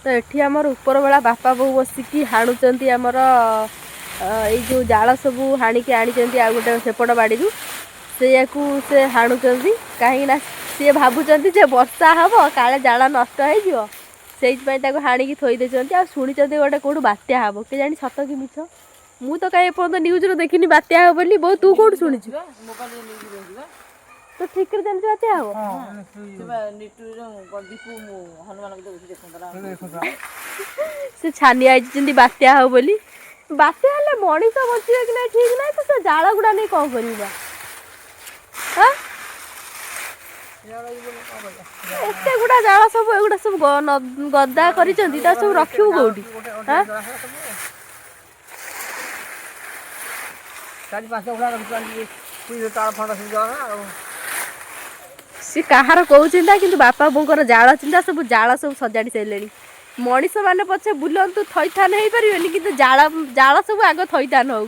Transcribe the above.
तो एठी आमर ऊपर बेला बापा बो बसिकी हाणुचंती आमर एई जो जाल सब हाणिकी आनिचंती आ गोटे सेपट बाड़ी से हाणुचंती कहीं ना सी भावुचंती जे वर्षा हम काले जाल नष्ट हो हाणिकी थोई देछंती आ शुणिचंती गोटे कोठु बात्या हम के जानी सत कि मिछ मु तो कहीं एपर्यंत न्यूज रो देखिनी बात्या हो बोली बहुत तू कोठु शुणिछु तो ठीक कर जानि बात्या हो से छानी आई बात्या हो बोली बात्या हेले मनीष बचिए कि ना ठीक ना तो से जाल गुड़ा नहीं कौन करवा एते गुड़ा जाल सब एगुड़ा सब गदा करिसंती ता सब रखिबु कोठी हां चारि पाँच उड़ा रखि पुई तार फंडा से जाना सी कहार कौ चिंता कि बापा बोकर जाल चिंता सब जाल सब सजाड़ी सारे मनीष मैंने पछे बुलंतु थईथान हो पारे कि जाल सब आग थईथान हो।